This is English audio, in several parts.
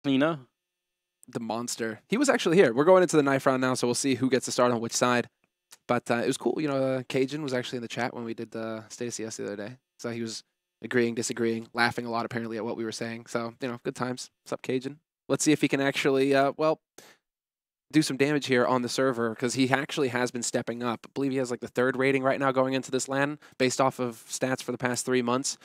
Cleaner. The monster. He was actually here. We're going into the knife round now, so we'll see who gets to start on which side. But it was cool. You know, Cajun was actually in the chat when we did the State of CS the other day. So he was agreeing, disagreeing, laughing a lot apparently at what we were saying. So, you know, good times. What's up, Cajun? Let's see if he can actually, well, do some damage here on the server, because he actually has been stepping up. I believe he has like the 3rd rating right now going into this LAN based off of stats for the past 3 months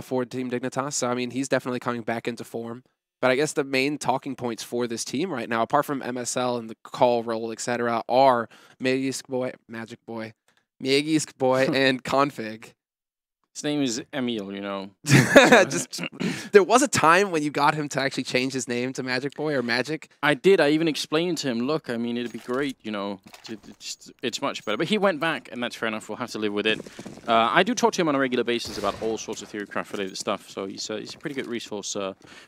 for Team Dignitas. So, I mean, he's definitely coming back into form. But I guess the main talking points for this team right now, apart from MSL and the call role, etc., are Magisk Boy, and Config. His name is Emil, you know. Just there was a time when you got him to actually change his name to Magic Boy or Magic. I did. I even explained to him, look, I mean, it'd be great, you know. It's much better. But he went back, and that's fair enough. We'll have to live with it. I do talk to him on a regular basis about all sorts of Theorycraft-related stuff, so he's a pretty good resource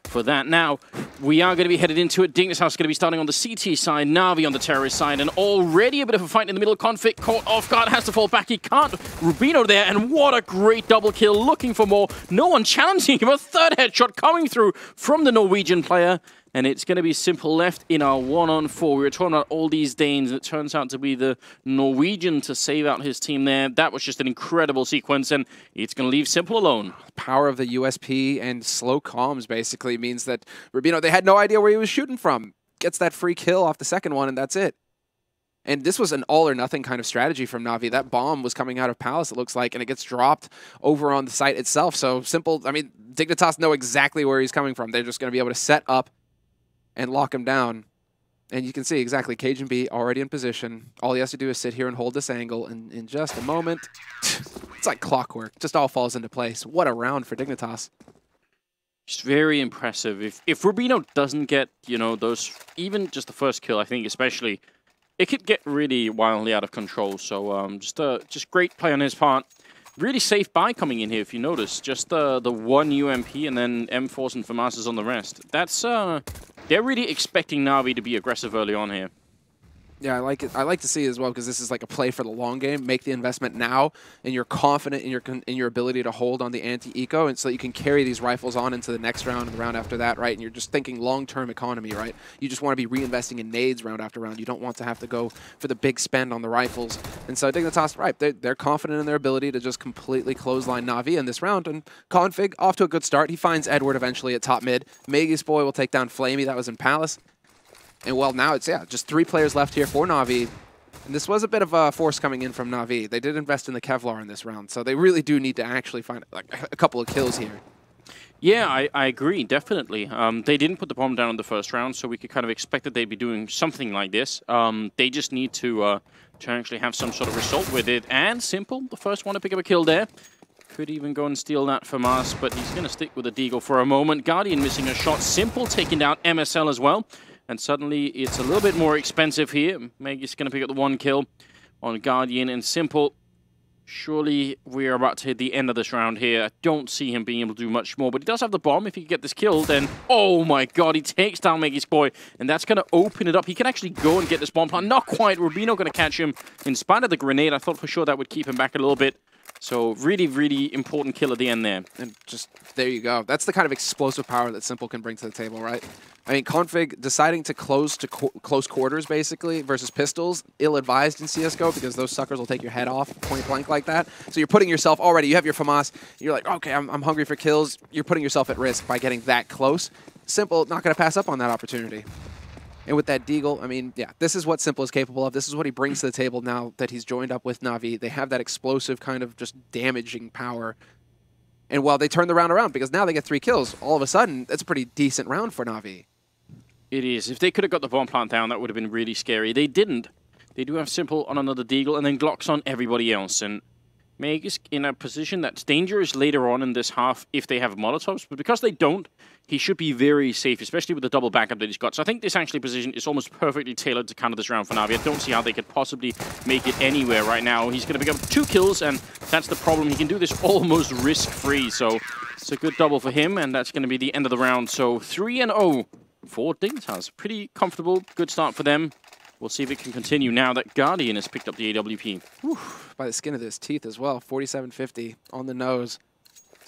for that. Now, we are going to be headed into it. Dignitas is going to be starting on the CT side, Na'Vi on the terrorist side, and already a bit of a fight in the middle. Config caught off guard, has to fall back. He can't. Rubino there, and what a great double kill, looking for more. No one challenging him. A 3rd headshot coming through from the Norwegian player. And it's going to be Simple left in our 1-on-4. We were talking about all these Danes, and it turns out to be the Norwegian to save out his team there. That was just an incredible sequence, and it's going to leave Simple alone. Power of the USP and slow comms basically means that Rubino, they had no idea where he was shooting from. Gets that free kill off the 2nd one, and that's it. And this was an all-or-nothing kind of strategy from Na'Vi. That bomb was coming out of Palace, it looks like, and it gets dropped over on the site itself. So Simple, I mean, Dignitas know exactly where he's coming from. They're just going to be able to set up and lock him down. And you can see exactly Cajun B already in position. All he has to do is sit here and hold this angle, and in just a moment, it's like clockwork. Just all falls into place. What a round for Dignitas. Just very impressive. If Rubino doesn't get, you know, those, even just the first kill, I think especially, it could get really wildly out of control. So just great play on his part. Really safe buy coming in here, if you notice. Just the 1 UMP and then M4s and FAMASs on the rest. That's they're really expecting Na'Vi to be aggressive early on here. Yeah, I like it. I like to see it as well, because this is like a play for the long game. Make the investment now, and you're confident in your ability to hold on the anti-eco, and so that you can carry these rifles on into the next round and the round after that, right? And you're just thinking long-term economy, right? You just want to be reinvesting in nades round after round. You don't want to have to go for the big spend on the rifles. And so Dignitas, right, they're confident in their ability to just completely clothesline Na'Vi in this round. And Config, off to a good start. He finds Edward eventually at top mid. Magisk Boy will take down Flamey. That was in Palace. And well, now it's, yeah, just 3 players left here for Na'Vi. And this was a bit of a force coming in from Na'Vi. They did invest in the Kevlar in this round, so they really do need to actually find like a couple of kills here. Yeah, I agree, definitely. They didn't put the bomb down in the first round, so we could kind of expect that they'd be doing something like this. They just need to actually have some sort of result with it. And Simple, the first one to pick up a kill there. Could even go and steal that from us, but he's going to stick with the Deagle for a moment. Guardian missing a shot. Simple taking down MSL as well. And suddenly it's a little bit more expensive here. Meg's going to pick up the 1 kill on Guardian and Simple. Surely we're about to hit the end of this round here. I don't see him being able to do much more, but he does have the bomb. If he can get this kill, then, oh my god, he takes down Magisk Boy, and that's going to open it up. He can actually go and get this bomb plant. Not quite. Rubino going to catch him in spite of the grenade. I thought for sure that would keep him back a little bit. So really, really important kill at the end there. And just, there you go. That's the kind of explosive power that Simple can bring to the table, right? I mean, Config deciding to close quarters, basically, versus pistols, ill-advised in CSGO, because those suckers will take your head off point blank like that. So you're putting yourself already, you have your FAMAS, you're like, okay, I'm hungry for kills. You're putting yourself at risk by getting that close. Simple, not going to pass up on that opportunity. And with that Deagle, I mean, yeah, this is what Simple is capable of. This is what he brings to the table now that he's joined up with Na'Vi. They have that explosive kind of just damaging power. And while they turn the round around, because now they get 3 kills, all of a sudden, that's a pretty decent round for Na'Vi. It is. If they could have got the bomb plant down, that would have been really scary. They didn't. They do have Simple on another Deagle, and then Glocks on everybody else. And Meg is in a position that's dangerous later on in this half if they have Molotovs, but because they don't, he should be very safe, especially with the double backup that he's got. So I think this actually position is almost perfectly tailored to counter this round for Na'Vi. I don't see how they could possibly make it anywhere right now. He's going to pick up 2 kills, and that's the problem. He can do this almost risk-free, so it's a good double for him, and that's going to be the end of the round. So 3-0 for Dignitas. Pretty comfortable, good start for them. We'll see if it can continue now that Guardian has picked up the AWP. Whew, by the skin of his teeth as well. 4750 on the nose.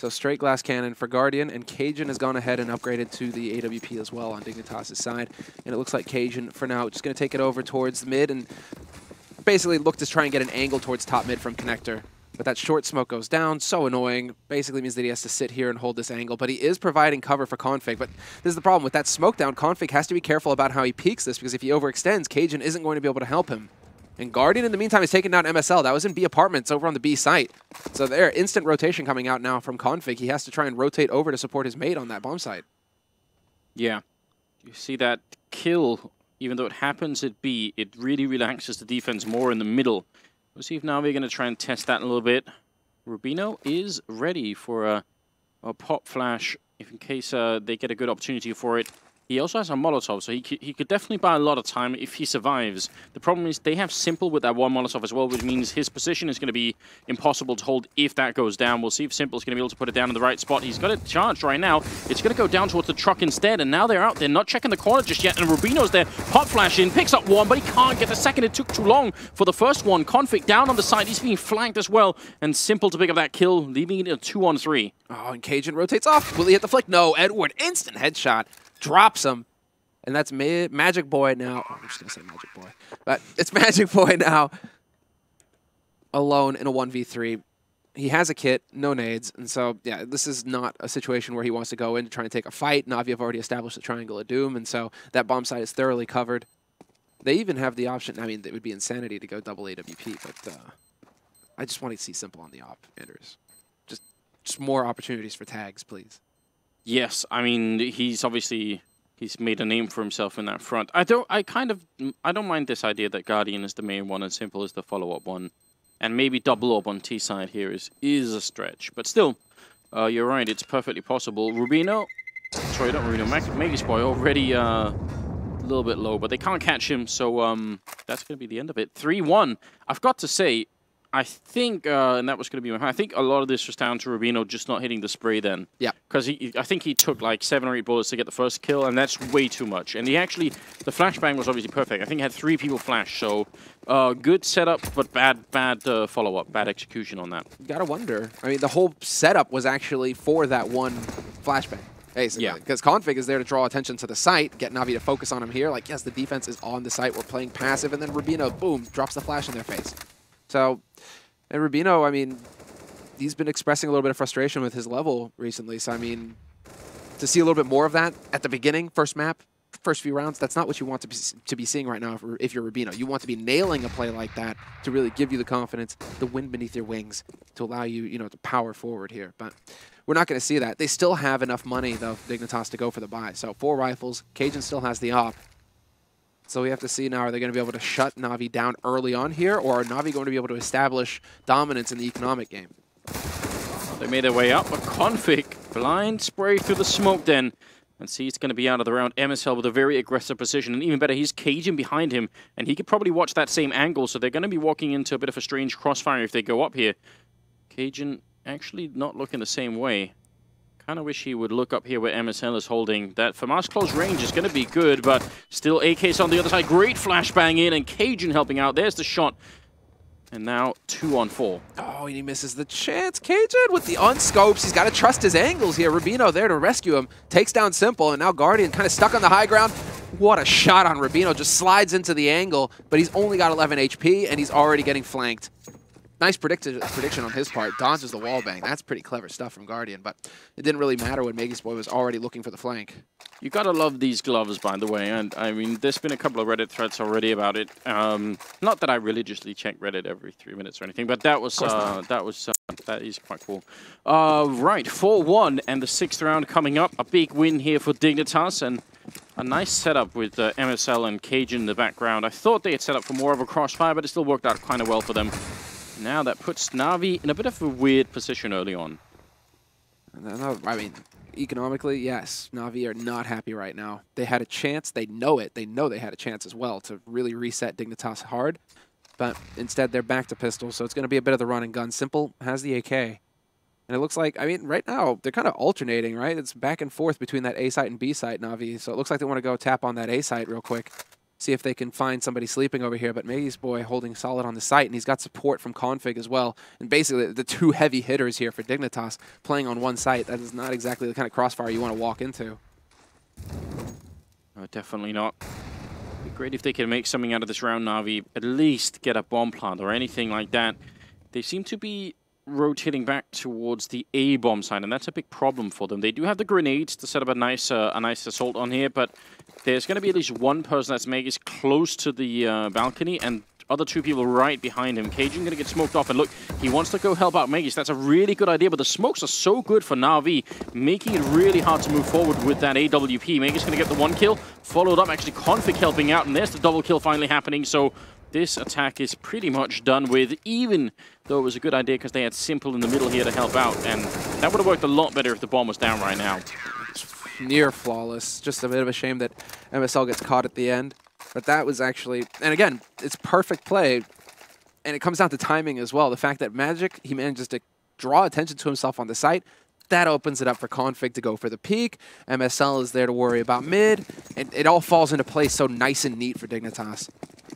So straight glass cannon for Guardian, and Cajun has gone ahead and upgraded to the AWP as well on Dignitas' side. And it looks like Cajun, for now, just going to take it over towards the mid and basically look to try and get an angle towards top mid from Connector. But that short smoke goes down, so annoying. Basically means that he has to sit here and hold this angle, but he is providing cover for Config. But this is the problem. With that smoke down, Config has to be careful about how he peeks this, because if he overextends, Cajun isn't going to be able to help him. And Guardian, in the meantime, is taking down MSL. That was in B Apartments over on the B site. So there, instant rotation coming out now from Config. He has to try and rotate over to support his mate on that bomb site. Yeah. You see that kill, even though it happens at B, it really relaxes the defense more in the middle. We'll see if now we're going to try and test that a little bit. Rubino is ready for a pop flash, if in case they get a good opportunity for it. He also has a Molotov, so he could definitely buy a lot of time if he survives. The problem is they have Simple with that one Molotov as well, which means his position is going to be impossible to hold if that goes down. We'll see if Simple is going to be able to put it down in the right spot. He's got it charged right now. It's going to go down towards the truck instead, and now they're out. They're not checking the corner just yet, and Rubino's there. Pop flash in, picks up one, but he can't get the second. It took too long for the first one. Config down on the side. He's being flanked as well, and Simple to pick up that kill, leaving it a 2-on-3. Oh, and Cajun rotates off. Will he hit the flick? No, Edward, instant headshot. Drops him. And that's Magic Boy now. Oh, I'm just going to say Magic Boy. But it's Magic Boy now. Alone in a 1v3. He has a kit, no nades. And so, yeah, this is not a situation where he wants to go in to try and take a fight. Na'Vi have already established the Triangle of Doom. And so that bomb site is thoroughly covered. They even have the option. I mean, it would be insanity to go double AWP. But I just want to see Simple on the op, Anders. Just more opportunities for tags, please. Yes, I mean, he's obviously... He's made a name for himself in that front. I don't mind this idea that Guardian is the main one and Simple is the follow-up one. And maybe double up on T side here is a stretch. But still, you're right, it's perfectly possible. Rubino, sorry, not Rubino, Magus Boy already a little bit low, but they can't catch him, so that's going to be the end of it. 3-1. I've got to say, I think, and that was going to be my... I think a lot of this was down to Rubino just not hitting the spray then. Yeah. Because I think he took like 7 or 8 bullets to get the first kill, and that's way too much. And he actually... The flashbang was obviously perfect. I think he had 3 people flash, so good setup, but bad follow-up, bad execution on that. You gotta wonder. I mean, the whole setup was actually for that one flashbang. Basically, yeah. Because Config is there to draw attention to the site, get Na'Vi to focus on him here. Like, yes, the defense is on the site, we're playing passive, and then Rubino, boom, drops the flash in their face. So, and Rubino, I mean, he's been expressing a little bit of frustration with his level recently. So, I mean, to see a little bit more of that at the beginning, first map, first few rounds, that's not what you want to be seeing right now if you're Rubino. You want to be nailing a play like that to really give you the confidence, the wind beneath your wings, to allow you, you know, to power forward here. But we're not going to see that. They still have enough money, though, Dignitas, to go for the buy. So 4 rifles. Cajun still has the op. So we have to see now, are they going to be able to shut Na'Vi down early on here, or are Na'Vi going to be able to establish dominance in the economic game? They made their way up, but Config, blind spray through the smoke den. And see, it's going to be out of the round. MSL with a very aggressive position, and even better, he's Cajun behind him, and he could probably watch that same angle, so they're going to be walking into a bit of a strange crossfire if they go up here. Cajun actually not looking the same way. Kind of wish he would look up here where MSL is holding. That FAMAS close range is going to be good, but still AK's on the other side. Great flashbang in, and Cajun helping out. There's the shot. And now 2 on 4. Oh, and he misses the chance. Cajun with the unscopes. He's got to trust his angles here. Rubino there to rescue him. Takes down Simple, and now Guardian kind of stuck on the high ground. What a shot on Rubino. Just slides into the angle, but he's only got 11 HP, and he's already getting flanked. Nice prediction on his part. Dodges the wall bang. That's pretty clever stuff from Guardian, but it didn't really matter when Magus Boy was already looking for the flank. You gotta love these gloves, by the way, and I mean, there's been a couple of Reddit threads already about it. Not that I religiously check Reddit every 3 minutes or anything, but that is quite cool. Right, 4-1, and the 6th round coming up. A big win here for Dignitas, and a nice setup with MSL and Cajun in the background. I thought they had set up for more of a crossfire, but it still worked out kind of well for them. Now that puts Na'Vi in a bit of a weird position early on. I mean, economically, yes, Na'Vi are not happy right now. They had a chance. They know it. They know they had a chance as well to really reset Dignitas hard. But instead, they're back to pistols, so it's going to be a bit of the run and gun. Simple has the AK. And it looks like, I mean, right now, they're kind of alternating, right? It's back and forth between that A site and B site, Na'Vi. So it looks like they want to go tap on that A site real quick. see if they can find somebody sleeping over here. But Maggie's boy holding solid on the site, and he's got support from Config as well. And basically, the two heavy hitters here for Dignitas playing on one site. That is not exactly the kind of crossfire you want to walk into. No, definitely not. It'd be great if they could make something out of this round, Na'Vi. At least get a bomb plant or anything like that. They seem to be rotating back towards the A bomb side, and that's a big problem for them. They do have the grenades to set up a nice assault on here, but there's going to be at least one person that's Magus close to the balcony, and other two people right behind him. Cajun going to get smoked off, and look, he wants to go help out Magus. That's a really good idea, but the smokes are so good for Na'Vi, making it really hard to move forward with that AWP. Magus going to get the one kill, followed up actually Config helping out, and there's the double kill finally happening, so this attack is pretty much done with, even though it was a good idea because they had Simple in the middle here to help out, and that would have worked a lot better if the bomb was down right now. Near flawless. Just a bit of a shame that MSL gets caught at the end. But that was actually, and again, it's perfect play, and it comes down to timing as well. The fact that Magic, he manages to draw attention to himself on the site, that opens it up for Config to go for the peak. MSL is there to worry about mid, and it all falls into place so nice and neat for Dignitas.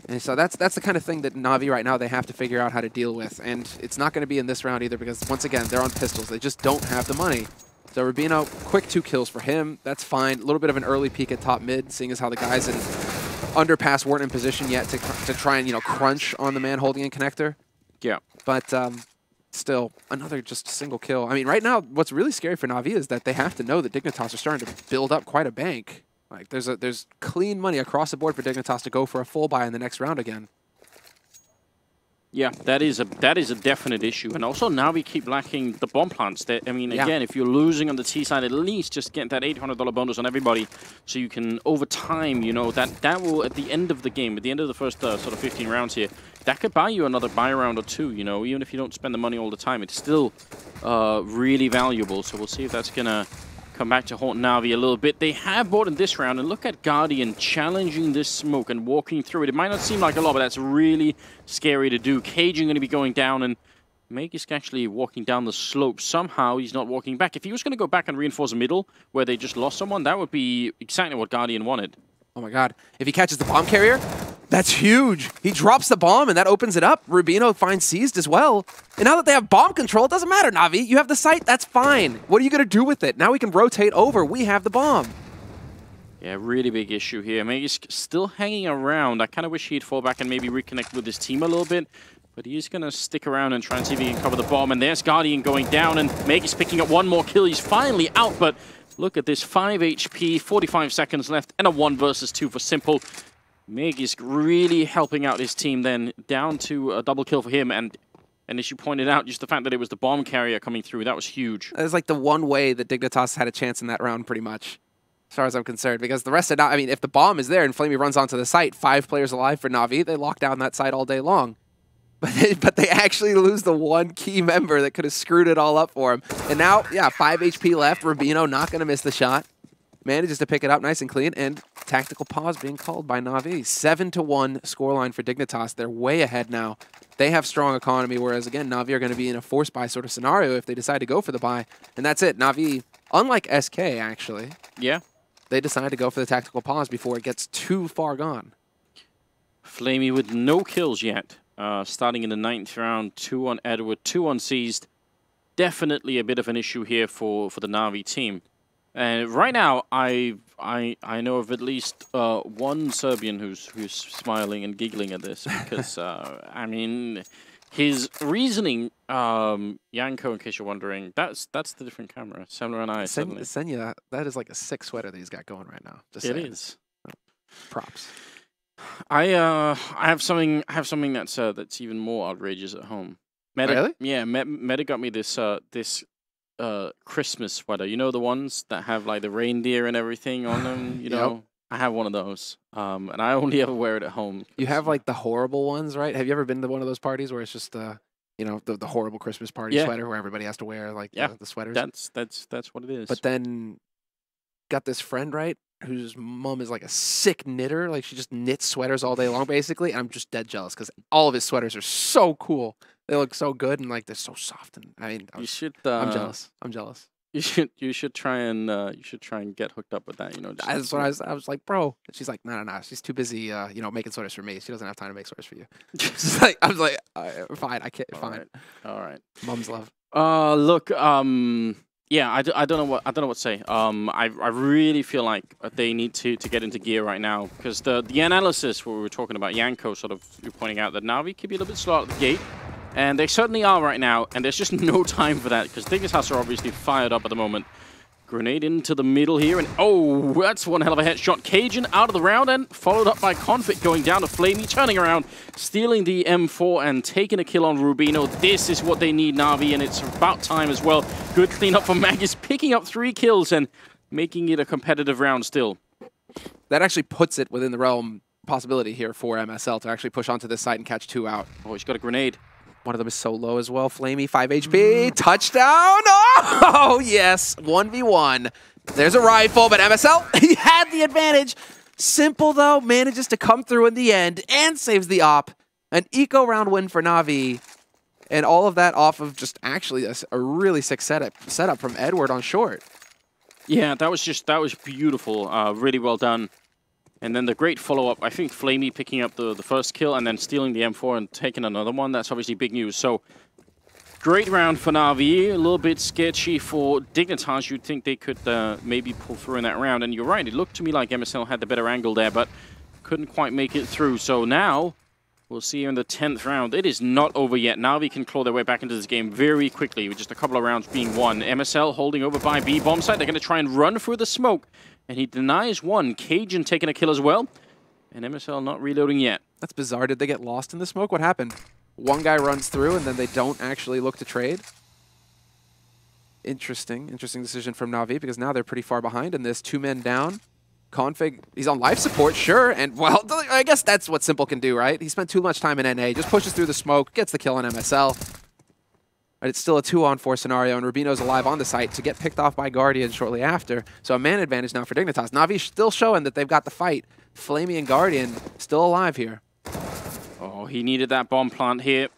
And so that's the kind of thing that Na'Vi right now, they have to figure out how to deal with. And it's not going to be in this round either because, once again, they're on pistols. They just don't have the money. So Rubino, quick 2 kills for him. That's fine. A little bit of an early peek at top mid, seeing as how the guys in underpass weren't in position yet to try and, crunch on the man holding in connector. Yeah. But still, another just single kill. I mean, right now, what's really scary for Na'Vi is that they have to know that Dignitas are starting to build up quite a bank. Like, there's clean money across the board for Dignitas to go for a full buy in the next round again. Yeah, that is a definite issue. And also now we keep lacking the bomb plants. I mean, again, if you're losing on the T side, at least just get that $800 bonus on everybody so you can, over time, that will, at the end of the game, at the end of the first sort of 15 rounds here, that could buy you another buy round or two, even if you don't spend the money all the time. It's still really valuable. So we'll see if that's going to come back to haunt Na'Vi a little bit. They have bought in this round, and look at Guardian challenging this smoke and walking through it. It might not seem like a lot, but that's really scary to do. Cajun going to be going down, and Magus actually walking down the slope. Somehow he's not walking back. If he was going to go back and reinforce the middle, where they just lost someone, that would be exactly what Guardian wanted. Oh my god. If he catches the bomb carrier, that's huge. He drops the bomb, and that opens it up. Rubino finds seized as well. And now that they have bomb control, it doesn't matter, Na'Vi. You have the site, that's fine. What are you going to do with it? Now we can rotate over. We have the bomb. Yeah, really big issue here. Magus still hanging around. I kind of wish he'd fall back and maybe reconnect with his team a little bit. But he's going to stick around and try and see if he can cover the bomb. And there's Guardian going down, and Magus picking up one more kill. He's finally out, but look at this. 5 HP, 45 seconds left, and a 1 versus 2 for Simple. Meg is really helping out his team then, down to a double kill for him, and as you pointed out, just the fact that it was the bomb carrier coming through, that was huge. That was like the one way that Dignitas had a chance in that round, pretty much, as far as I'm concerned, because the rest of I mean, if the bomb is there and Flamey runs onto the site, 5 players alive for Na'Vi, they lock down that site all day long. But they actually lose the one key member that could have screwed it all up for him. And now, yeah, 5 HP left, Rubino not going to miss the shot. Manages to pick it up nice and clean, and tactical pause being called by Na'Vi. 7-1 scoreline for Dignitas. They're way ahead now. They have strong economy, whereas, again, Na'Vi are going to be in a force buy sort of scenario if they decide to go for the buy. And that's it. Na'Vi, unlike SK, actually, they decide to go for the tactical pause before it gets too far gone. Flamey with no kills yet. Starting in the 9th round, 2 on Edward, 2 on Seized. Definitely a bit of an issue here for the Na'Vi team. And right now, I know of at least one Serbian who's smiling and giggling at this because I mean, his reasoning, Yanko, in case you're wondering, that's the different camera. Semler and I suddenly. Senya, that is like a sick sweater that he's got going right now. Just it is. Props. I have something that's even more outrageous at home. Meta, really? Yeah, Meta got me this Christmas sweater. You know, the ones that have like the reindeer and everything on them, you know? Yep. I have one of those. And I only ever wear it at home. You have like the horrible ones, right? Have you ever been to one of those parties where it's just the horrible Christmas party sweater where everybody has to wear like the sweaters? That's what it is. But then got this friend, right, whose mom is like a sick knitter. Like she just knits sweaters all day long, basically. And I'm just dead jealous because all of his sweaters are so cool. They look so good and like they're so soft. And I mean, I'm jealous. I'm jealous. You should try and get hooked up with that. You know, That's what I was like, bro. And she's like, no. She's too busy, you know, making sodas for me. She doesn't have time to make sodas for you. She's like, I was like, fine, I can't. Fine. All right. Mom's love. Look. Yeah, I don't know what to say. I really feel like they need to get into gear right now because the analysis where we were talking about Yanko sort of pointing out that Na'Vi could be a little bit slow at the gate. And they certainly are right now, and there's just no time for that, because dignitas are obviously fired up at the moment. Grenade into the middle here, and oh, that's one hell of a headshot. Cajun out of the round, and followed up by Confit going down to Flamey, turning around, stealing the M4, and taking a kill on Rubino. This is what they need, Na'Vi, and it's about time as well. Good cleanup from Magus, picking up 3 kills and making it a competitive round still. That actually puts it within the realm possibility here for MSL to actually push onto this side and catch 2 out. Oh, he's got a grenade. One of them is so low as well. Flamey, 5 HP. Touchdown! Oh, yes. 1v1. There's a rifle, but MSL, he had the advantage. Simple, though, manages to come through in the end and saves the op. An eco round win for Na'Vi. And all of that off of just actually a really sick setup from Edward on short. Yeah, that was beautiful. Really well done. And then the great follow-up, I think Flamey picking up the first kill and then stealing the M4 and taking another one. That's obviously big news. So, great round for Na'Vi. A little bit sketchy for dignitas. You'd think they could maybe pull through in that round. And you're right, it looked to me like MSL had the better angle there, but couldn't quite make it through. So now, we'll see you in the 10th round. It is not over yet. Na'Vi can claw their way back into this game very quickly with just a couple of rounds being won. MSL holding over by B bomb site. They're going to try and run through the smoke. And he denies one. Cajun taking a kill as well. And MSL not reloading yet. That's bizarre. Did they get lost in the smoke? What happened? One guy runs through and then they don't actually look to trade? Interesting decision from Na'Vi because now they're pretty far behind in this. 2 men down. Config, he's on life support, sure. And, well, I guess that's what Simple can do, right? He spent too much time in NA. Just pushes through the smoke, gets the kill on MSL. But it's still a 2-on-4 scenario, and Rubino's alive on the site to get picked off by Guardian shortly after. So a man advantage now for dignitas. Na'Vi still showing that they've got the fight. Flamey and Guardian still alive here. Oh, he needed that bomb plant here.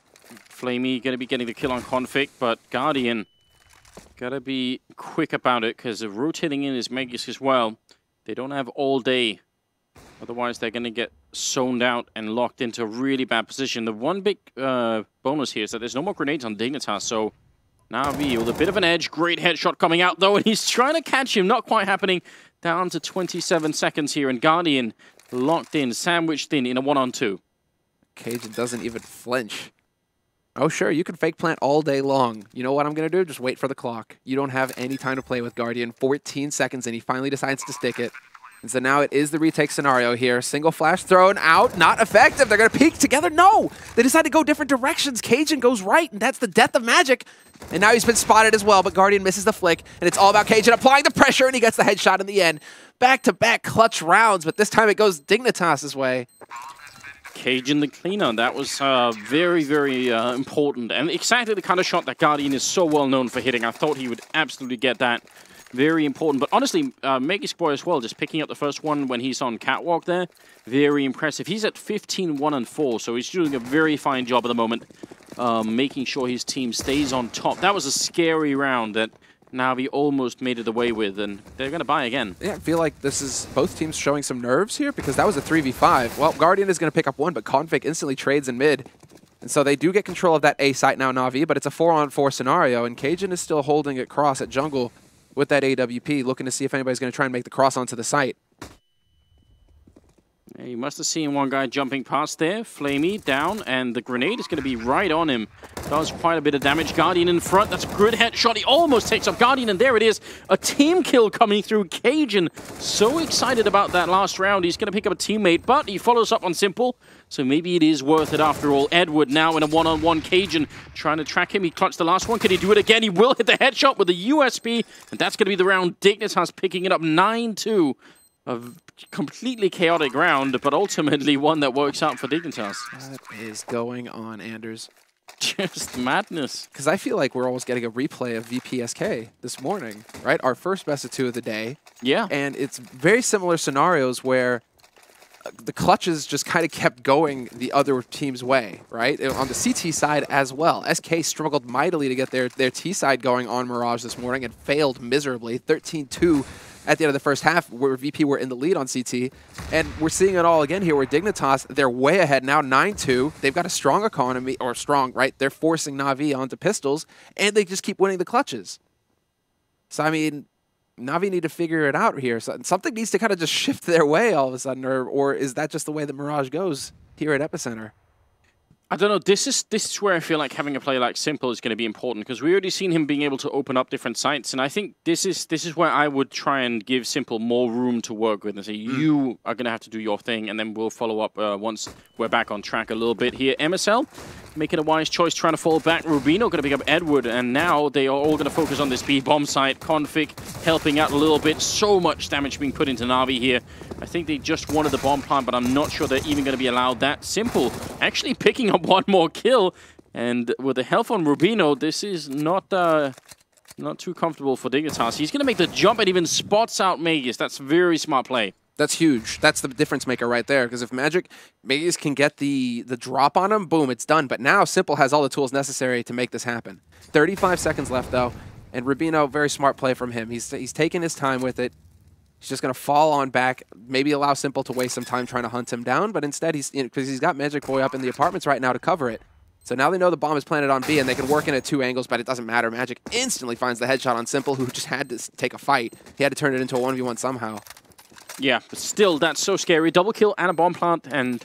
Flamey going to be getting the kill on Config, but Guardian got to be quick about it because rotating in is Magus as well. They don't have all day. Otherwise, they're going to get zoned out and locked into a really bad position. The one big bonus here is that there's no more grenades on dignitas, so Na'Vi with a bit of an edge. Great headshot coming out, though, and he's trying to catch him. Not quite happening. Down to 27 seconds here, and Guardian locked in, sandwiched in a 1-on-2. Cajun doesn't even flinch. Oh, sure, you can fake plant all day long. You know what I'm going to do? Just wait for the clock. You don't have any time to play with Guardian. 14 seconds, and he finally decides to stick it. And so now it is the retake scenario here. Single flash thrown out, not effective. They're going to peek together. No! They decide to go different directions. Cajun goes right, and that's the death of Magic. And now he's been spotted as well, but Guardian misses the flick, and it's all about Cajun applying the pressure, and he gets the headshot in the end. Back-to-back clutch rounds, but this time it goes Dignitas' way. Cajun the cleaner. That was very, very important. And exactly the kind of shot that Guardian is so well known for hitting. I thought he would absolutely get that. Very important. But honestly, Magus Boy as well, just picking up the first one when he's on catwalk there. Very impressive. He's at 15, 1, and 4, so he's doing a very fine job at the moment, making sure his team stays on top. That was a scary round that Na'Vi almost made it away with, and they're going to buy again. Yeah, I feel like this is both teams showing some nerves here because that was a 3v5. Well, Guardian is going to pick up one, but Config instantly trades in mid. And so they do get control of that A site now, Na'Vi, but it's a 4-on-4 scenario, and Cajun is still holding it cross at jungle with that AWP, looking to see if anybody's going to try and make the cross onto the site. Yeah, you must have seen one guy jumping past there. Flamey down, and the grenade is going to be right on him. Does quite a bit of damage. Guardian in front. That's a good headshot. He almost takes up Guardian, and there it is. A team kill coming through. Cajun so excited about that last round. He's going to pick up a teammate, but he follows up on Simple. So maybe it is worth it after all. Edward now in a 1-on-1. Cajun trying to track him. He clutched the last one. Can he do it again? He will hit the headshot with the USP, and that's going to be the round. Dignitas picking it up 9-2. A completely chaotic round, but ultimately one that works out for Dignitas. What is going on, Anders? Just madness. Because I feel like we're almost getting a replay of VPSK this morning, right? Our first best of 2 of the day. Yeah. And it's very similar scenarios where the clutches just kind of kept going the other team's way, right? On the CT side as well. SK struggled mightily to get their T side going on Mirage this morning and failed miserably. 13-2 at the end of the first half, where VP were in the lead on CT. And we're seeing it all again here where Dignitas, they're way ahead now, 9-2. They've got a strong economy, or strong, right? They're forcing Na'Vi onto pistols, and they just keep winning the clutches. So, I mean, Na'Vi need to figure it out here. So something needs to kind of just shift their way all of a sudden, or is that just the way that Mirage goes here at EPICENTER? I don't know. This is where I feel like having a player like Simple is going to be important, because we already seen him being able to open up different sites, and I think this is where I would try and give Simple more room to work with and say, you are going to have to do your thing, and then we'll follow up once we're back on track a little bit here. MSL making a wise choice, trying to fall back. Rubino going to pick up Edward, and now they are all going to focus on this B-bomb site. Config helping out a little bit. So much damage being put into Na'Vi here. I think they just wanted the bomb plant, but I'm not sure they're even going to be allowed that. Simple actually picking up one more kill, and with the health on Rubino, this is not too comfortable for Dignitas. He's going to make the jump and even spots out Magus. That's very smart play. That's huge. That's the difference maker right there, because if Magus can get the drop on him, boom, it's done. But now Simple has all the tools necessary to make this happen. 35 seconds left, though, and Rubino, very smart play from him. He's taking his time with it. He's just going to fall on back, maybe allow Simple to waste some time trying to hunt him down, but instead, because he's got Magic Boy up in the apartments right now to cover it. So now they know the bomb is planted on B, and they can work in at 2 angles, but it doesn't matter. Magic instantly finds the headshot on Simple, who just had to take a fight. He had to turn it into a 1v1 somehow. Yeah, but still, that's so scary. Double kill and a bomb plant, and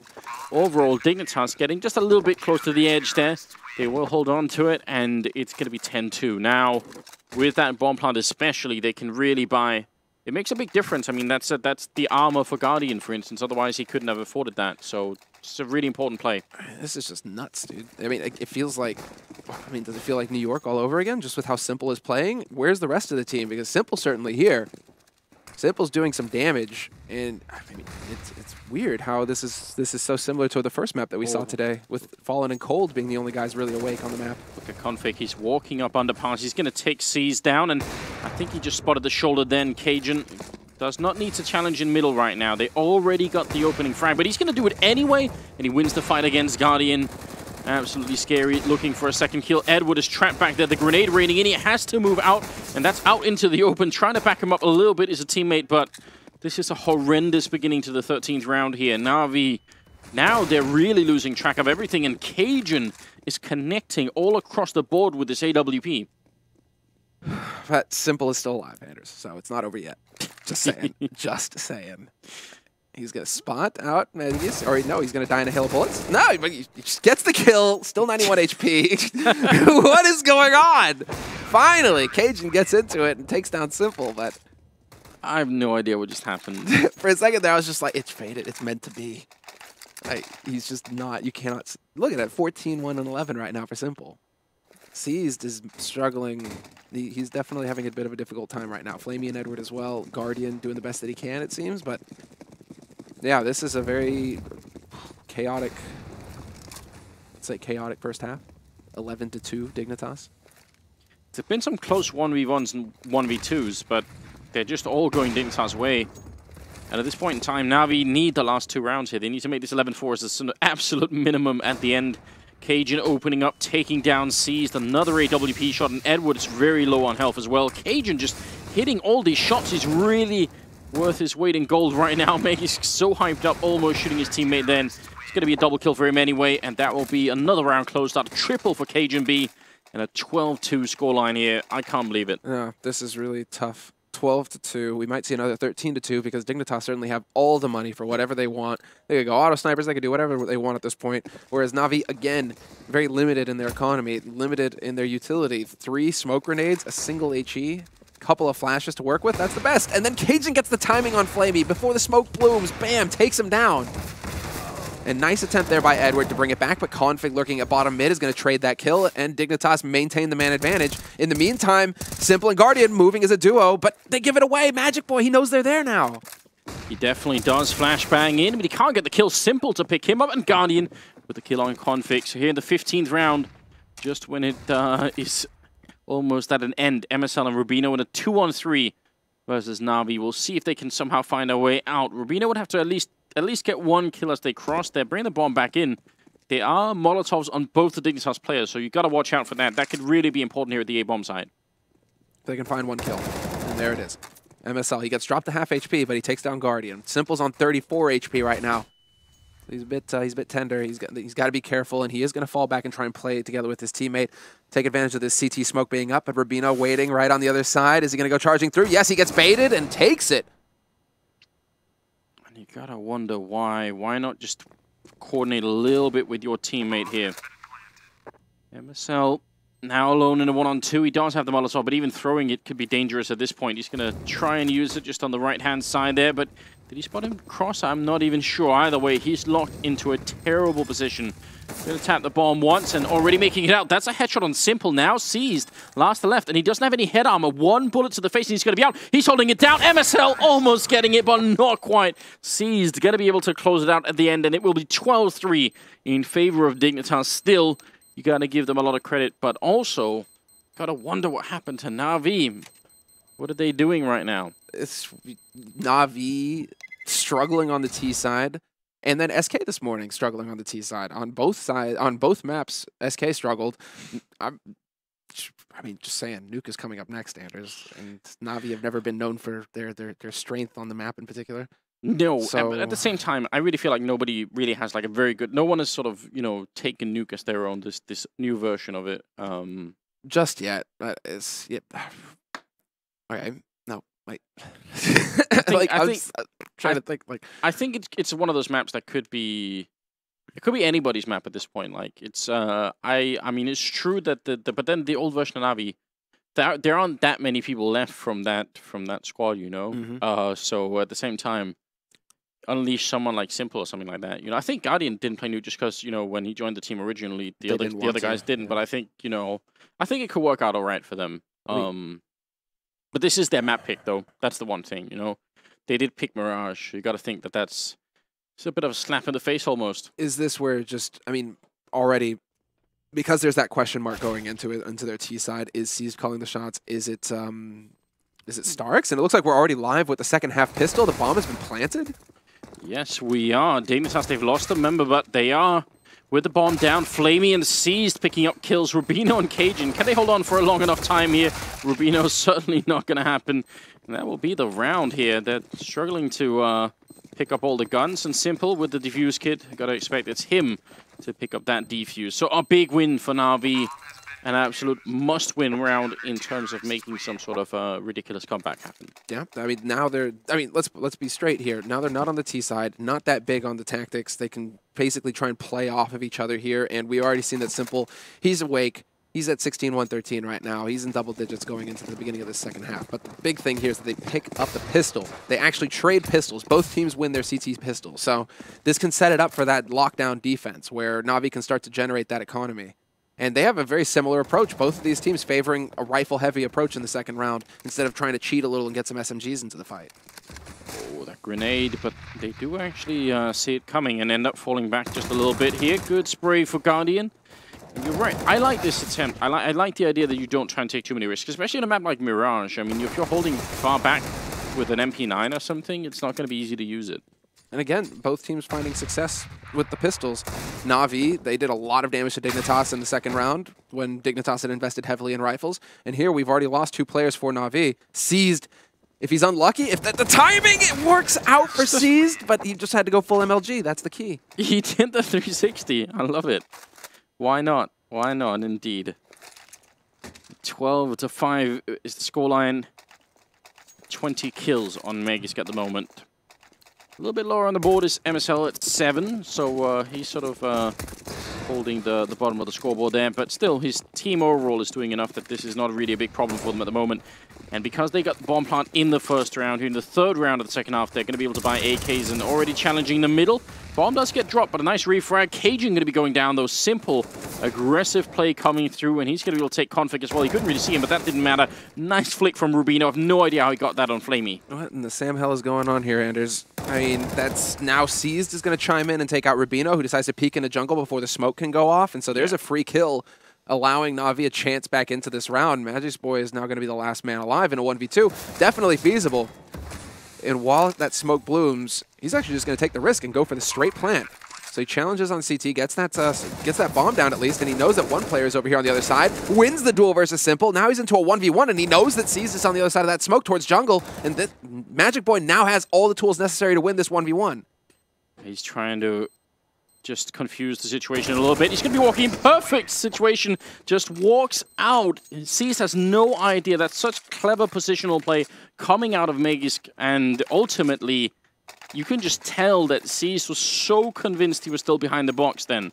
overall, Dignitas getting just a little bit close to the edge there. They will hold on to it, and it's going to be 10-2. Now, with that bomb plant especially, they can really buy... It makes a big difference. I mean, that's the armor for Guardian, for instance. Otherwise, he couldn't have afforded that. So it's a really important play. This is just nuts, dude. I mean, it feels like... I mean, does it feel like New York all over again, just with how Simple is playing? Where's the rest of the team? Because Simple's certainly here. Simple's doing some damage, and I mean, it's weird how this is so similar to the first map that we saw today, with Fallen and Cold being the only guys really awake on the map. Look at Config, he's walking up underpass, he's going to take C's down, and I think he just spotted the shoulder then. Cajun does not need to challenge in middle right now. They already got the opening frag, but he's going to do it anyway, and he wins the fight against Guardian. Absolutely scary, looking for a second kill. Edward is trapped back there. The grenade raining in. He has to move out, and that's out into the open. Trying to back him up a little bit is a teammate, but this is a horrendous beginning to the 13th round here. Na'Vi, now they're really losing track of everything, and Cajun is connecting all across the board with this AWP. But Simple is still alive, Anders, so it's not over yet. Just saying. Just saying. He's going to spot out Magus, or no, he's going to die in a hail of bullets. No, but he just gets the kill, still 91 HP. What is going on? Finally, Cajun gets into it and takes down Simple, but... I have no idea what just happened. For a second there, I was just like, it's fated, it's meant to be. He's just not, you cannot... Look at that, 14, 1, and 11 right now for Simple. Seized is struggling. He's definitely having a bit of a difficult time right now. Flamey and Edward as well. Guardian doing the best that he can, it seems, but... Yeah, this is a very chaotic, let's say chaotic first half. 11-2 Dignitas. There's been some close 1v1s and 1v2s, but they're just all going Dignitas' way. And at this point in time, Na'Vi need the last 2 rounds here. They need to make this 11-4 as an absolute minimum at the end. Cajun opening up, taking down Seized. Another AWP shot, and Edward's very low on health as well. Cajun just hitting all these shots. He's really... worth his weight in gold right now. Magus so hyped up, almost shooting his teammate then. It's going to be a double kill for him anyway, and that will be another round closed out. Triple for Cajun B, and a 12-2 scoreline here. I can't believe it. Yeah, this is really tough. 12-2. We might see another 13-2 because Dignitas certainly have all the money for whatever they want. They could go auto snipers, they could do whatever they want at this point. Whereas Na'Vi, again, very limited in their economy, limited in their utility. 3 smoke grenades, a single HE. Couple of flashes to work with, that's the best. And then Cajun gets the timing on Flamey before the smoke blooms. Bam, takes him down. And nice attempt there by Edward to bring it back, but Config lurking at bottom mid is going to trade that kill, and Dignitas maintain the man advantage. In the meantime, Simple and Guardian moving as a duo, but they give it away. Magic Boy, he knows they're there now. He definitely does flashbang in, but he can't get the kill. Simple to pick him up, and Guardian with the kill on Config. So here in the 15th round, just when it is... almost at an end, MSL and Rubino in a 2-on-3 versus Na'Vi. We'll see if they can somehow find a way out. Rubino would have to at least at least get one kill as they cross there, bring the bomb back in. There are Molotovs on both the Dignitas players, so you got to watch out for that. That could really be important here at the A-bomb side. They can find one kill, and there it is. MSL, he gets dropped to half HP, but he takes down Guardian. Simple's on 34 HP right now. He's a bit tender. He's got to be careful, and he is going to fall back and try and play together with his teammate. Take advantage of this CT smoke being up, but Rubino waiting right on the other side. Is he going to go charging through? Yes, he gets baited and takes it. And you got to wonder why. Why not just coordinate a little bit with your teammate here? MSL now alone in a 1-on-2. He does have the Molotov, but even throwing it could be dangerous at this point. He's going to try and use it just on the right-hand side there, but did he spot him cross? I'm not even sure. Either way, he's locked into a terrible position. Going to tap the bomb once and already making it out. That's a headshot on Simple now. Seized. Last to left, and he doesn't have any head armor. One bullet to the face, and he's going to be out. He's holding it down. MSL almost getting it, but not quite. Seized. Going to be able to close it out at the end, and it will be 12-3 in favor of Dignitas. Still, you got to give them a lot of credit, but also got to wonder what happened to Na'Vi. What are they doing right now? It's Na'Vi struggling on the T side, and then SK this morning struggling on the T side. On both maps, SK struggled. I mean, just saying, Nuke is coming up next, Anders, and Na'Vi have never been known for their strength on the map in particular. No, so, but at the same time, I really feel like nobody really has like a very good. No one has sort of taken Nuke as their own. This new version of it. Just yet, it's yep. Okay, no, wait. I think trying to think. Like, I think it's one of those maps that could be. It could be anybody's map at this point. Like it's. I mean, it's true that but then the old version of Na'Vi, there aren't that many people left from that squad. Mm-hmm. So at the same time, unleash someone like Simple or something like that. I think Guardian didn't play Nuke just because when he joined the team originally, the other guys didn't. Yeah. But I think I think it could work out all right for them. But this is their map pick, though. That's the one thing. They did pick Mirage. You got to think that's it's a bit of a slap in the face almost. Is this where already because there's that question mark going into their T side? Is Seized calling the shots? Is it Starks? And it looks like we're already live with the second half pistol. The bomb has been planted. Yes, we are. Dignitas, they've lost a member, but they are with the bomb down. Flamey and Seized picking up kills. Rubino and Cajun. Can they hold on for a long enough time here? Rubino's certainly not going to happen. And that will be the round here. They're struggling to pick up all the guns. And Simple with the defuse kit. Got to expect it's him to pick up that defuse. So a big win for Na'Vi. An absolute must-win round in terms of making some sort of ridiculous comeback happen. Yeah, I mean, now they're... I mean, let's be straight here. Now they're not on the T side, not that big on the tactics. They can basically try and play off of each other here, and we already seen that Simple. He's awake. He's at 16-1-13 right now. He's in double digits going into the beginning of the second half. But the big thing here is that they pick up the pistol. They actually trade pistols. Both teams win their CT pistol. So this can set it up for that lockdown defense where Na'Vi can start to generate that economy. And they have a very similar approach. Both of these teams favoring a rifle-heavy approach in the second round instead of trying to cheat a little and get some SMGs into the fight. Oh, that grenade, but they do actually see it coming and end up falling back just a little bit here. Good spray for Guardian. And you're right. I like this attempt. I like the idea that you don't try and take too many risks, especially in a map like Mirage. I mean, if you're holding far back with an MP9 or something, it's not going to be easy to use it. And again, both teams finding success with the pistols. Na'Vi, they did a lot of damage to Dignitas in the second round when Dignitas had invested heavily in rifles. And here we've already lost 2 players for Na'Vi. Seized, if he's unlucky, if the timing, it works out for Seized, but he just had to go full MLG. That's the key. He did the 360. I love it. Why not? Why not, indeed. 12-5 is the scoreline. 20 kills on Magisk at the moment. A little bit lower on the board is MSL at 7, so he's sort of holding the bottom of the scoreboard there. But still, his team overall is doing enough that this is not really a big problem for them at the moment. And because they got the bomb plant in the first round, here in the third round of the second half, they're going to be able to buy AKs and already challenging the middle. Bomb does get dropped, but a nice refrag. Cajun going to be going down, though. Simple, aggressive play coming through, and he's going to be able to take config as well. He couldn't really see him, but that didn't matter. Nice flick from Rubino. I have no idea how he got that on Flamey. What in the Sam hell is going on here, Anders? I mean, that's now Seized is going to chime in and take out Rubino, who decides to peek in the jungle before the smoke can go off, and so there's a free kill, allowing Na'Vi a chance back into this round. Magisk Boy is now going to be the last man alive in a 1v2. Definitely feasible. And while that smoke blooms, he's actually just going to take the risk and go for the straight plant. So he challenges on CT, gets that bomb down at least, and he knows that one player is over here on the other side, wins the duel versus Simple. Now he's into a 1v1, and he knows that Seize is on the other side of that smoke towards jungle, and that Magic Boy now has all the tools necessary to win this 1v1. He's trying to just confuse the situation a little bit. He's going to be walking in perfect situation, just walks out. Seize has no idea. That's such clever positional play coming out of Magisk, and ultimately, you can just tell that Seize was so convinced he was still behind the box then.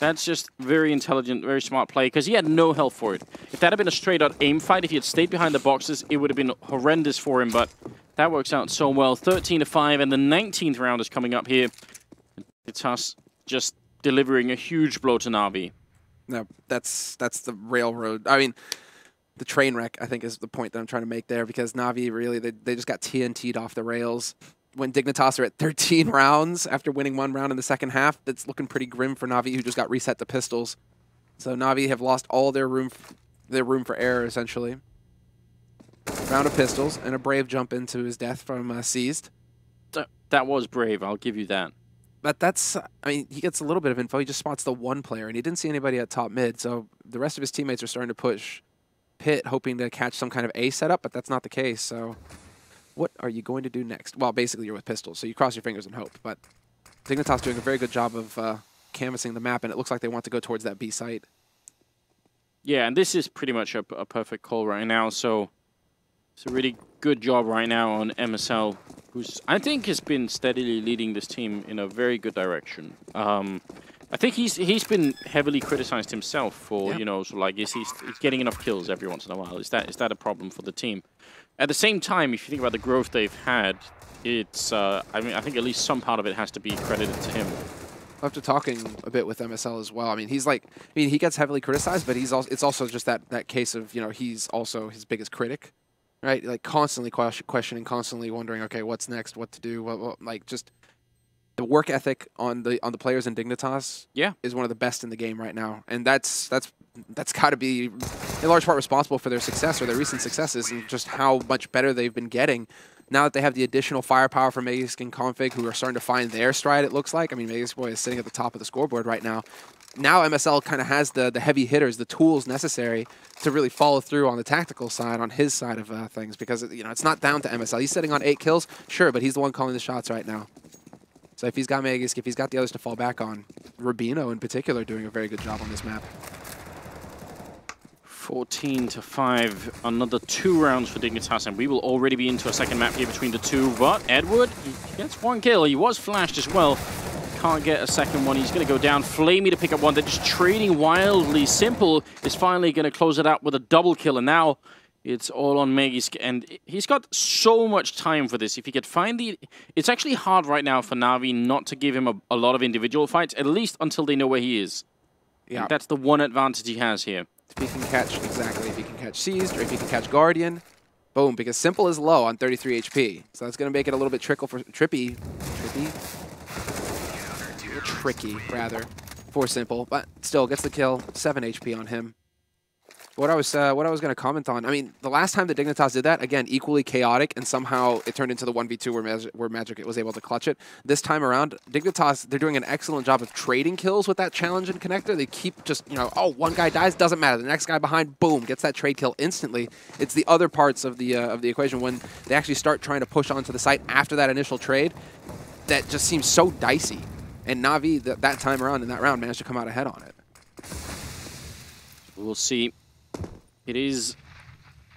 That's just very intelligent, very smart play, because he had no health for it. If that had been a straight-out aim fight, if he had stayed behind the boxes, it would have been horrendous for him, but that works out so well. 13-5, and the 19th round is coming up here. It's us just delivering a huge blow to Na'Vi. No, that's the railroad. I mean, the train wreck, I think, is the point that I'm trying to make there, because Na'Vi really, they just got TNT'd off the rails. When Dignitas are at 13 rounds after winning 1 round in the second half, that's looking pretty grim for Na'Vi, who just got reset to pistols. So Na'Vi have lost all their room for error, essentially. Round of pistols, and a brave jump into his death from Seized. That was brave, I'll give you that. But that's, I mean, he gets a little bit of info. He just spots the one player, and he didn't see anybody at top mid, so the rest of his teammates are starting to push Pit, hoping to catch some kind of A setup, but that's not the case, so what are you going to do next? Well, basically you're with pistols, so you cross your fingers and hope, but Dignitas doing a very good job of canvassing the map, and it looks like they want to go towards that B site. Yeah, and this is pretty much a perfect call right now, so it's a really good job right now on MSL, who's, I think, has been steadily leading this team in a very good direction. I think he's been heavily criticized himself for, you know, so like, is he's getting enough kills every once in a while? Is that a problem for the team? At the same time, if you think about the growth they've had, it's, I mean, I think at least some part of it has to be credited to him. After talking a bit with MSL as well, I mean, he's like, I mean, he gets heavily criticized, but he's also, it's also just that case of, you know, he's also his biggest critic, right? Like constantly questioning, constantly wondering, okay, what's next, what to do, what like just the work ethic on the players in Dignitas, is one of the best in the game right now, and that's got to be in large part responsible for their success or their recent successes and just how much better they've been getting. Now that they have the additional firepower from Magisk and Config, who are starting to find their stride, it looks like. I mean, Magisk Boy is sitting at the top of the scoreboard right now. Now MSL kind of has the heavy hitters, the tools necessary to really follow through on the tactical side, on his side of things, because, you know, it's not down to MSL. He's sitting on 8 kills, sure, but he's the one calling the shots right now. So if he's got Magisk, if he's got the others to fall back on, Rubino in particular doing a very good job on this map. 14-5, another 2 rounds for Dignitas, and we will already be into a second map here between the two. But Edward, he gets 1 kill. He was flashed as well. Can't get a second one. He's going to go down. Flamey to pick up one. They're just trading wildly. Simple is finally going to close it out with a double kill, and now it's all on Magisk, and he's got so much time for this. If he could find the... It's actually hard right now for Na'Vi not to give him a lot of individual fights, at least until they know where he is. Yeah, and that's the one advantage he has here. If he can catch, exactly, if he can catch Seized, or if he can catch Guardian, boom, because Simple is low on 33 HP. So that's going to make it a little bit tricky, rather, for Simple, but still gets the kill, 7 HP on him. What I was going to comment on, I mean, the last time the Dignitas did that, again, equally chaotic, and somehow it turned into the 1v2 where Magic was able to clutch it. This time around, Dignitas, they're doing an excellent job of trading kills with that challenge and connector. They keep just, you know, oh, one guy dies, doesn't matter. The next guy behind, boom, gets that trade kill instantly. It's the other parts of the equation when they actually start trying to push onto the site after that initial trade that just seems so dicey. And Na'Vi, that time around in that round, managed to come out ahead on it. We'll see. It is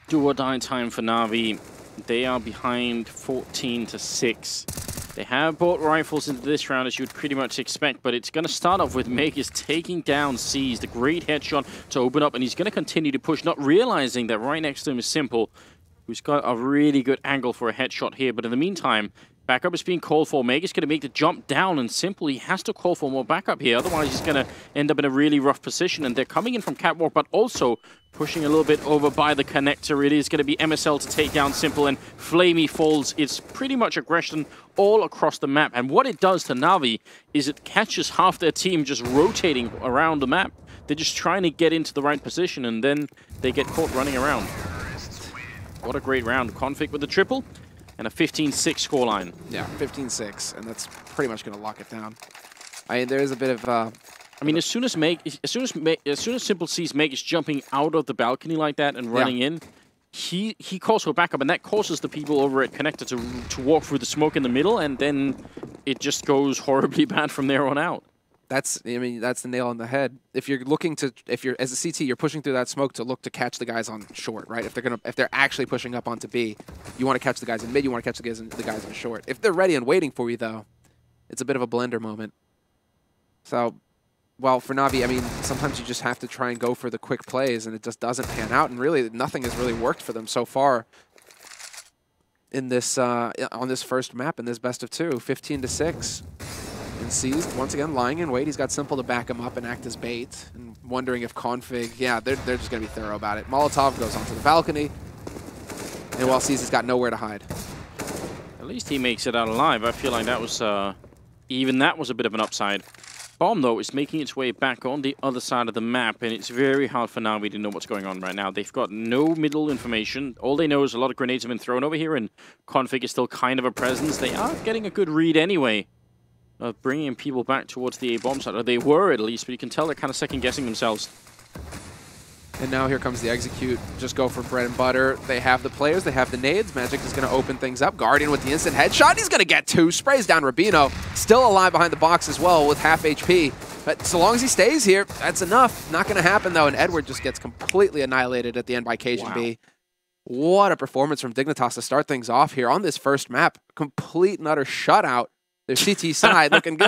do or die time for Na'Vi. They are behind 14-6. They have bought rifles into this round, as you would pretty much expect, but it's going to start off with Magisk taking down Seized, a great headshot to open up, and he's going to continue to push, not realizing that right next to him is Simple, who's got a really good angle for a headshot here. But in the meantime, backup is being called for. Magisk going to make the jump down, and Simple, he has to call for more backup here. Otherwise, he's going to end up in a really rough position. And they're coming in from Catwalk, but also pushing a little bit over by the connector. It is going to be MSL to take down Simple, and Flamey falls. It's pretty much aggression all across the map. And what it does to Na'Vi is it catches half their team just rotating around the map. They're just trying to get into the right position, and then they get caught running around. What a great round. Config with the triple. and a 15-6 scoreline. Yeah, 15-6, and that's pretty much going to lock it down. I mean, there is a bit of... I mean, as soon as Simple sees Meg is jumping out of the balcony like that and running in, he calls for backup, and that causes the people over at Connector to walk through the smoke in the middle, and then it just goes horribly bad from there on out. That's the nail on the head. If you're looking to, as a CT, you're pushing through that smoke to look to catch the guys on short, right? If they're actually pushing up onto B, you want to catch the guys in mid, you want to catch the guys in short. If they're ready and waiting for you, though, it's a bit of a blender moment. So, well, for Navi, I mean, sometimes you just have to try and go for the quick plays, and it just doesn't pan out. And really, nothing has really worked for them so far in this on this first map in this best of 2, 15-6. And Seized, once again, lying in wait. He's got Simple to back him up and act as bait. And wondering if Config, yeah, they're just going to be thorough about it. Molotov goes onto the balcony. And while Seized has got nowhere to hide. At least he makes it out alive. I feel like that was, even that was a bit of an upside. Bomb, though, is making its way back on the other side of the map, and it's very hard for Navi to know what's going on right now. They've got no middle information. All they know is a lot of grenades have been thrown over here, and Config is still kind of a presence. They are getting a good read anyway, bringing people back towards the A-bomb side. Or they were, at least, but you can tell they're kind of second-guessing themselves. And now here comes the execute. Just go for bread and butter. They have the players. They have the nades. Magic is going to open things up. Guardian with the instant headshot. He's going to get 2. Sprays down Rubino. Still alive behind the box as well with half HP. But so long as he stays here, that's enough. Not going to happen, though. And Edward just gets completely annihilated at the end by Cajun B. What a performance from Dignitas to start things off here on this first map. Complete and utter shutout. Their CT side looking good.